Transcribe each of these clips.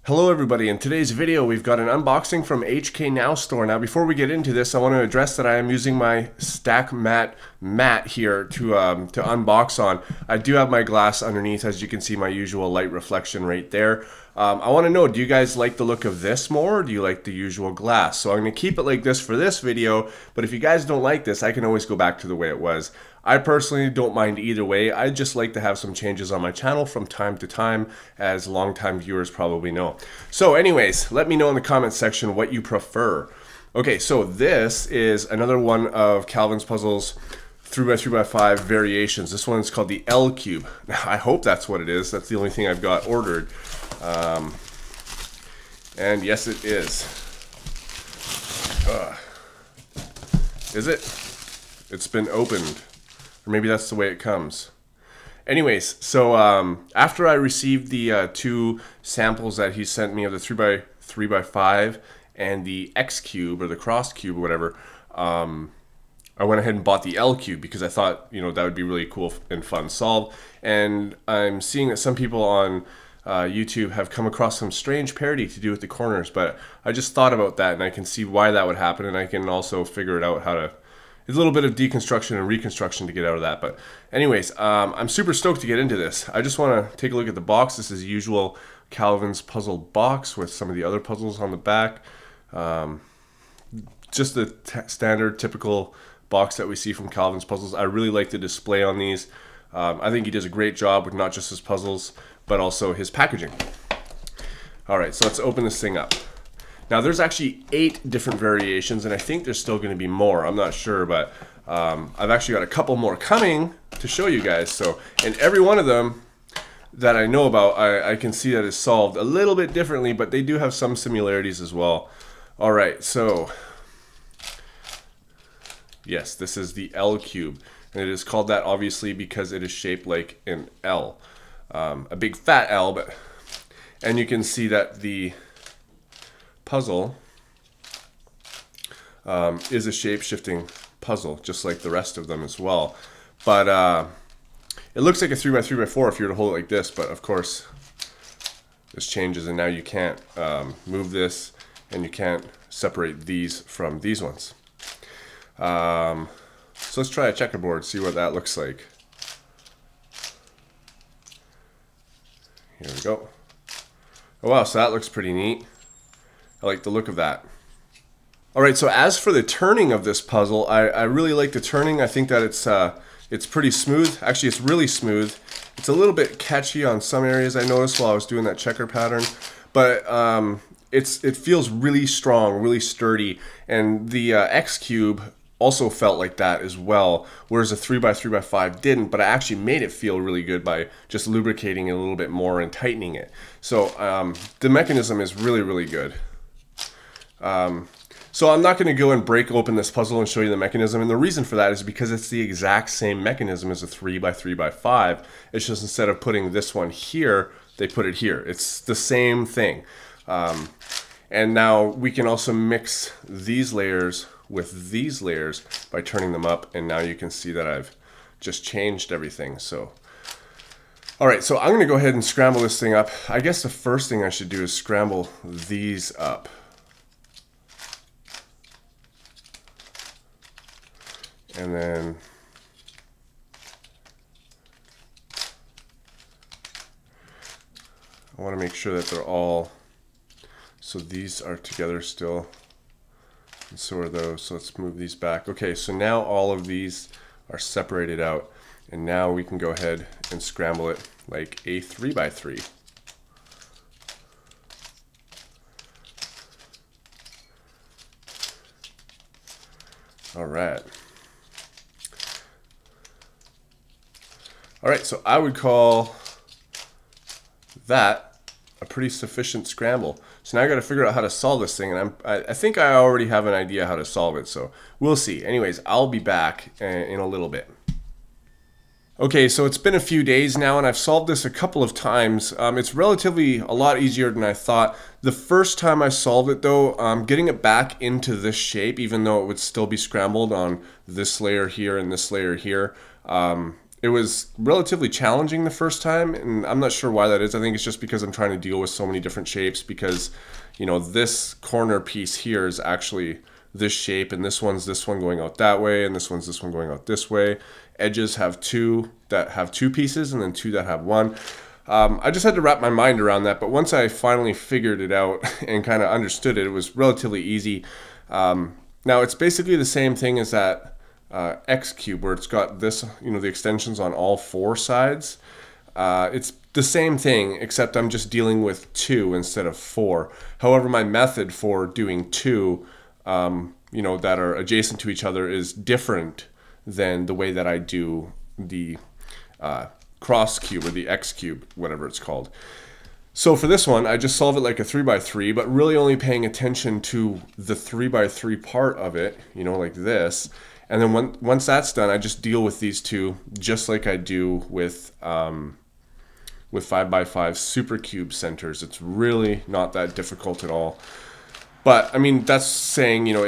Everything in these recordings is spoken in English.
Hello everybody, in today's video we've got an unboxing from hknowstore. Now before we get into this, I want to address that I am using my stack mat here to unbox on. I do have my glass underneath, as you can see, my usual light reflection right there. I want to know, do you guys like the look of this more, or do you like the usual glass? So I'm going to keep it like this for this video, but if you guys don't like this, I can always go back to the way it was. I personally don't mind either way. I just like to have some changes on my channel from time to time, as longtime viewers probably know. So anyways, let me know in the comment section what you prefer. Okay, so this is another one of Calvin's puzzles 3x3x5 variations. This one is called the L cube. Now, I hope that's what it is. That's the only thing I've got ordered. And yes, it is. Is it? It's been opened. Or maybe that's the way it comes. Anyways, so after I received the two samples that he sent me of the 3x3x5 and the X cube or the cross cube or whatever, I went ahead and bought the L cube because I thought, you know, that would be really cool and fun to solve. And I'm seeing that some people on YouTube have come across some strange parity to do with the corners, but I just thought about that and I can see why that would happen, and I can also figure it out how to. It's a little bit of deconstruction and reconstruction to get out of that. But anyways, I'm super stoked to get into this. I just want to take a look at the box. This is the usual Calvin's puzzle box with some of the other puzzles on the back. Just the standard, typical box that we see from Calvin's puzzles. I really like the display on these. I think he does a great job with not just his puzzles, but also his packaging. All right, so let's open this thing up. Now there's actually 8 different variations, and I think there's still going to be more. I'm not sure, but I've actually got a couple more coming to show you guys. So, and every one of them that I know about, I can see that is solved a little bit differently, but they do have some similarities as well. All right, so yes, this is the L cube, and it is called that obviously because it is shaped like an L, a big fat L, and you can see that the puzzle is a shape-shifting puzzle, just like the rest of them as well. But it looks like a 3x3x4 if you were to hold it like this, but of course this changes, and now you can't move this, and you can't separate these from these ones. So let's try a checkerboard, see what that looks like. Here we go. Oh wow, so that looks pretty neat. I like the look of that. Alright, so as for the turning of this puzzle, I really like the turning. I think that it's pretty smooth. Actually, it's really smooth. It's a little bit catchy on some areas, I noticed while I was doing that checker pattern. But it feels really strong, really sturdy. And the X cube also felt like that as well, whereas a 3x3x5 didn't, but I actually made it feel really good by just lubricating it a little bit more and tightening it. So the mechanism is really, really good. So I'm not going to go and break open this puzzle and show you the mechanism, and the reason for that is because it's the exact same mechanism as a 3x3x5. It's just instead of putting this one here, they put it here. It's the same thing. And now we can also mix these layers with these layers by turning them up, and now you can see that I've just changed everything. So alright, so I'm going to go ahead and scramble this thing up. I guess the first thing I should do is scramble these up. And then I want to make sure that they're all, so these are together still, and so are those. So let's move these back. Okay, so now all of these are separated out, and now we can go ahead and scramble it like a 3x3. All right. Alright, so I would call that a pretty sufficient scramble. So now I got to figure out how to solve this thing, and I think I already have an idea how to solve it, so we'll see. Anyways, I'll be back in a little bit. Okay, so it's been a few days now, and I've solved this a couple of times. It's relatively a lot easier than I thought. The first time I solved it though, getting it back into this shape, even though it would still be scrambled on this layer here and this layer here, it was relatively challenging the first time, and I'm not sure why that is. I think it's just because I'm trying to deal with so many different shapes, because, you know, this corner piece here is actually this shape, and this one going out that way, and this one going out this way. Edges have two that have two pieces, and then two that have one. I just had to wrap my mind around that, but once I finally figured it out and kind of understood it, it was relatively easy. Now it's basically the same thing as that X cube, where it's got this, you know, the extensions on all four sides. It's the same thing, except I'm just dealing with 2 instead of 4. However, my method for doing 2, you know, that are adjacent to each other is different than the way that I do the cross cube or the X cube, whatever it's called. So for this one, I just solve it like a 3x3, but really only paying attention to the 3x3 part of it, you know, like this. And then once that's done, I just deal with these two just like I do with 5x5 super cube centers. It's really not that difficult at all. But I mean, that's saying, you know,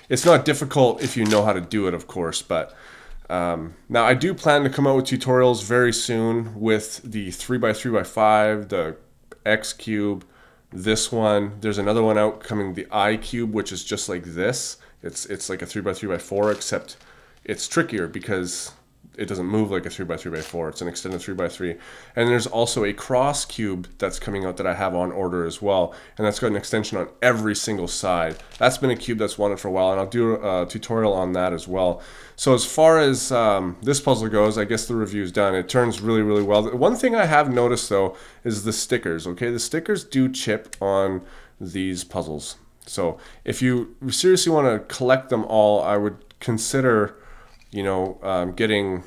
it's not difficult if you know how to do it, of course. But now I do plan to come out with tutorials very soon with the 3x3x5, the X cube, this one. There's another one out coming, the I cube, which is just like this. It's like a 3x3x4, except it's trickier because it doesn't move like a 3x3x4. It's an extended 3x3. And there's also a cross cube that's coming out that I have on order as well, and that's got an extension on every single side. That's been a cube that's wanted for a while, and I'll do a tutorial on that as well. So as far as this puzzle goes, I guess the review's done. It turns really, really well. One thing I have noticed though is the stickers. Okay, the stickers do chip on these puzzles. So if you seriously want to collect them all, I would consider, you know, getting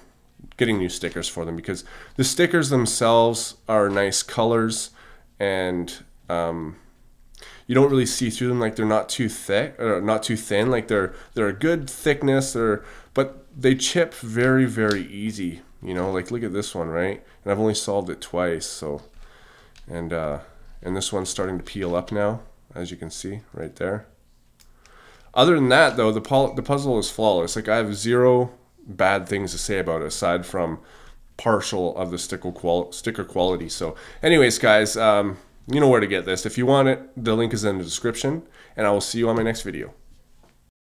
new stickers for them, because the stickers themselves are nice colors, and you don't really see through them. Like, they're not too thick or not too thin. Like, they're a good thickness. But they chip very, very easy. You know, like, look at this one, right? And I've only solved it twice. So, and this one's starting to peel up now, as you can see right there. Other than that, though, the puzzle is flawless. Like, I have zero bad things to say about it, aside from partial of the sticker quality. So anyways, guys, you know where to get this. If you want it, the link is in the description, and I will see you on my next video.